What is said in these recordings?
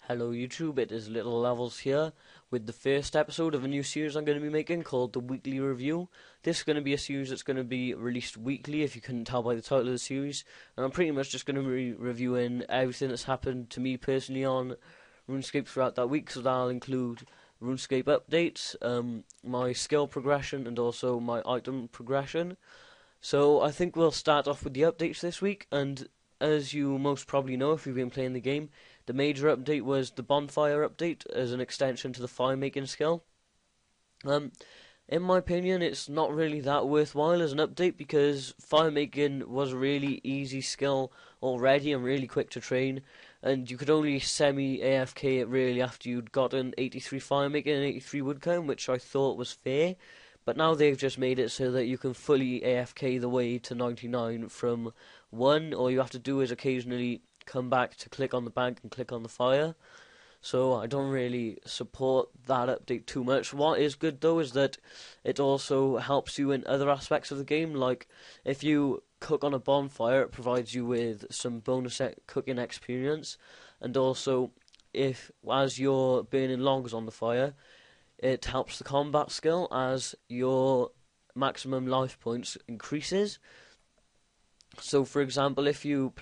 Hello YouTube, it is LittleLevels here with the first episode of a new series I'm going to be making called the Weekly Review. This is going to be a series that's going to be released weekly, if you couldn't tell by the title of the series. And I'm pretty much just going to be reviewing everything that's happened to me personally on RuneScape throughout that week. So that'll include RuneScape updates, my skill progression, and also my item progression. So I think we'll start off with the updates this week, and as you most probably know if you've been playing the game, the major update was the bonfire update as an extension to the fire making skill. In my opinion, it's not really that worthwhile as an update because fire making was a really easy skill already and really quick to train, and you could only semi-AFK it really after you'd gotten 83 fire making and 83 wood cutting, which I thought was fair. But now they've just made it so that you can fully AFK the way to 99 from 1. All you have to do is occasionally come back to click on the bank and click on the fire. So I don't really support that update too much. What is good though is that it also helps you in other aspects of the game. Like if you cook on a bonfire, it provides you with some bonus cooking experience. And also if as you're burning logs on the fire, it helps the combat skill as your maximum life points increases. So, for example, if you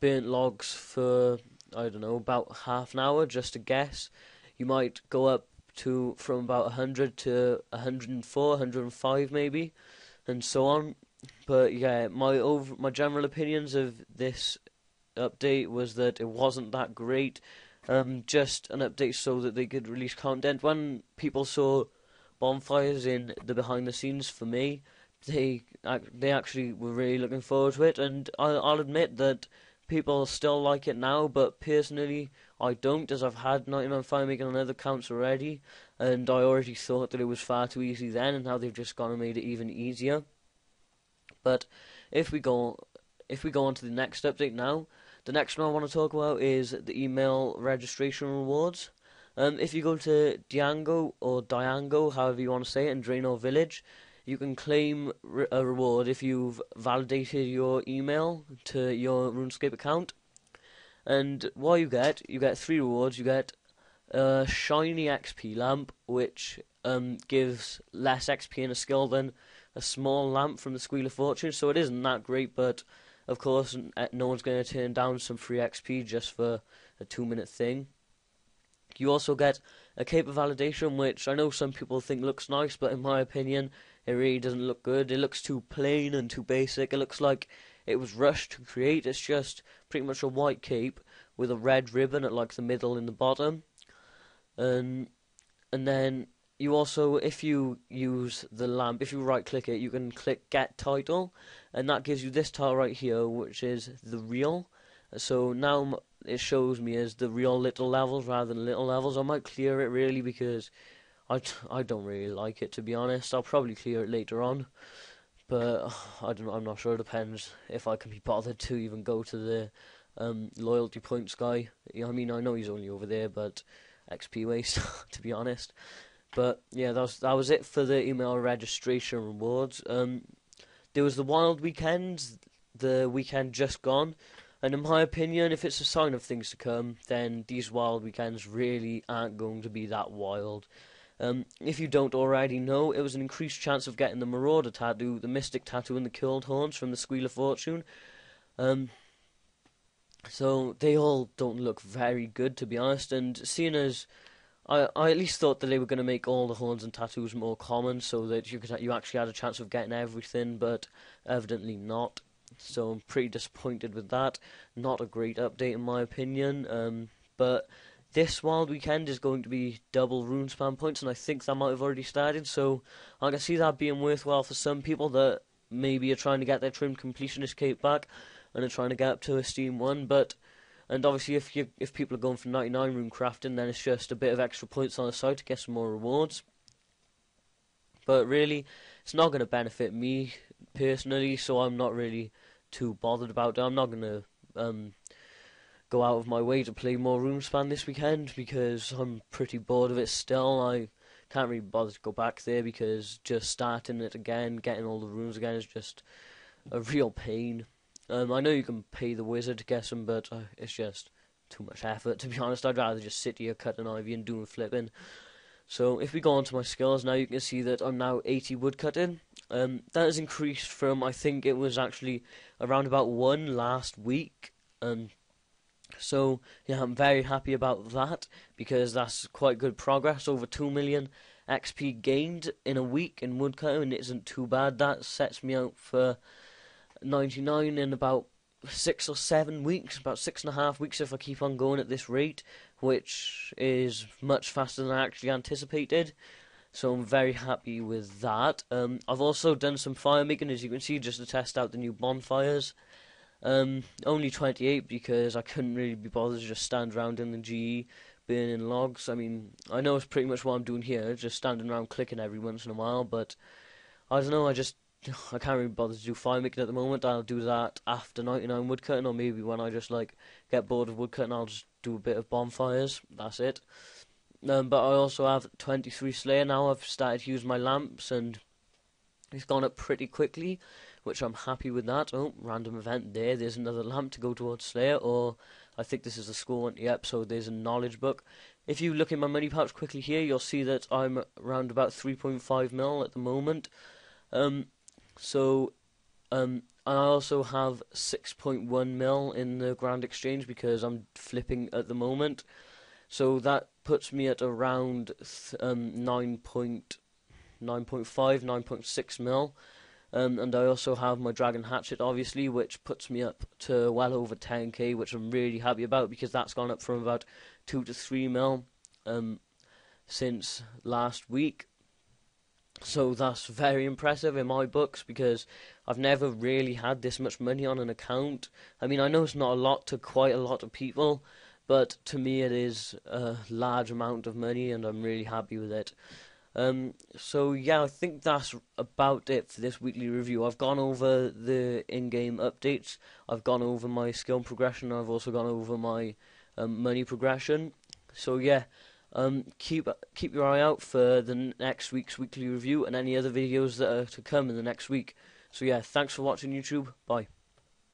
burnt logs for, I don't know, about half an hour, just to guess, you might go up to from about 100 to 104, 105 maybe, and so on. But yeah, my general opinions of this update was that it wasn't that great. Just an update so that they could release content. When people saw bonfires in the behind the scenes, for me, they actually were really looking forward to it, and I'll admit that people still like it now, but personally I don't, as I've had 99 fire making on other accounts already, and I already thought that it was far too easy then, and now they've just gone and made it even easier. But if we go on to the next update now, the next one I want to talk about is the email registration rewards. If you go to Diango, or Diango, however you want to say it, in Draenor Village, you can claim a reward if you've validated your email to your RuneScape account. And what you get 3 rewards. You get a shiny XP lamp, which gives less XP in a skill than a small lamp from the Squeal of Fortune, so it isn't that great, but of course no one's going to turn down some free XP just for a 2-minute thing. You also get a cape of validation, which I know some people think looks nice, but in my opinion it really doesn't look good. It looks too plain and too basic. It looks like it was rushed to create. It's just pretty much a white cape with a red ribbon at like the middle and the bottom. And then you also, if you use the lamp, if you right click it, you can click get title, and that gives you this title right here, which is the real. So now it shows me as the real LittleLevels rather than LittleLevels. I might clear it really because I don't really like it, to be honest. I'll probably clear it later on, but I don't know, I'm not sure. It depends if I can be bothered to even go to the loyalty points guy. I mean, I know he's only over there, but XP waste to be honest. But yeah, that was it for the email registration rewards. There was the wild weekend, the weekend just gone, and in my opinion, if it's a sign of things to come, then these wild weekends really aren't going to be that wild. If you don't already know, it was an increased chance of getting the Marauder tattoo, the Mystic tattoo, and the Curled Horns from the Squeal of Fortune. So they all don't look very good, to be honest, and seeing as I at least thought that they were going to make all the horns and tattoos more common so that you actually had a chance of getting everything, but evidently not. So I'm pretty disappointed with that. Not a great update in my opinion. But this wild weekend is going to be double rune spam points, and I think that might have already started. So I can see that being worthwhile for some people that maybe are trying to get their trimmed completionist cape back and are trying to get up to a Steam 1, and obviously, if people are going for 99 rune crafting, then it's just a bit of extra points on the side to get some more rewards. But really, it's not going to benefit me personally, so I'm not really too bothered about it. I'm not going to go out of my way to play more RuneSpan this weekend because I'm pretty bored of it still. I can't really bother to go back there because just starting it again, getting all the runes again, is just a real pain. I know you can pay the wizard to get them, but it's just too much effort, to be honest. I'd rather just sit here cutting ivy and doing flipping. So if we go on to my skills now, you can see that I'm now 80 woodcutting. That has increased from, I think it was actually around about 1 last week. So yeah, I'm very happy about that, because that's quite good progress. Over 2 million XP gained in a week in woodcutting isn't too bad. That sets me out for 99 in about 6 or 7 weeks, about 6.5 weeks if I keep on going at this rate, which is much faster than I actually anticipated. So I'm very happy with that. I've also done some fire making, as you can see, just to test out the new bonfires. Only 28 because I couldn't really be bothered to just stand around in the GE burning logs. I mean, I know it's pretty much what I'm doing here, just standing around clicking every once in a while, but I don't know, I can't really bother to do fire making at the moment. I'll do that after 99 woodcutting, or maybe when I just like get bored of woodcutting, I'll just do a bit of bonfires. That's it. But I also have 23 Slayer now. I've started to use my lamps, and it's gone up pretty quickly, which I'm happy with that. Oh, random event there. There's another lamp to go towards Slayer, or I think this is the school one. Yep, so there's a knowledge book. If you look in my money pouch quickly here, you'll see that I'm around about 3.5 mil at the moment. And I also have 6.1 mil in the Grand Exchange because I'm flipping at the moment. So that puts me at around 9.5, 9.6 mil. And I also have my Dragon Hatchet, obviously, which puts me up to well over 10k, which I'm really happy about, because that's gone up from about 2 to 3 mil since last week. So that's very impressive in my books, because I've never really had this much money on an account. I mean, I know it's not a lot to quite a lot of people, but to me it is a large amount of money, and I'm really happy with it. So yeah, I think that's about it for this weekly review. I've gone over the in-game updates, I've gone over my skill progression, I've also gone over my money progression. So yeah, keep your eye out for the next week's weekly review and any other videos that are to come in the next week. So yeah, thanks for watching YouTube. Bye.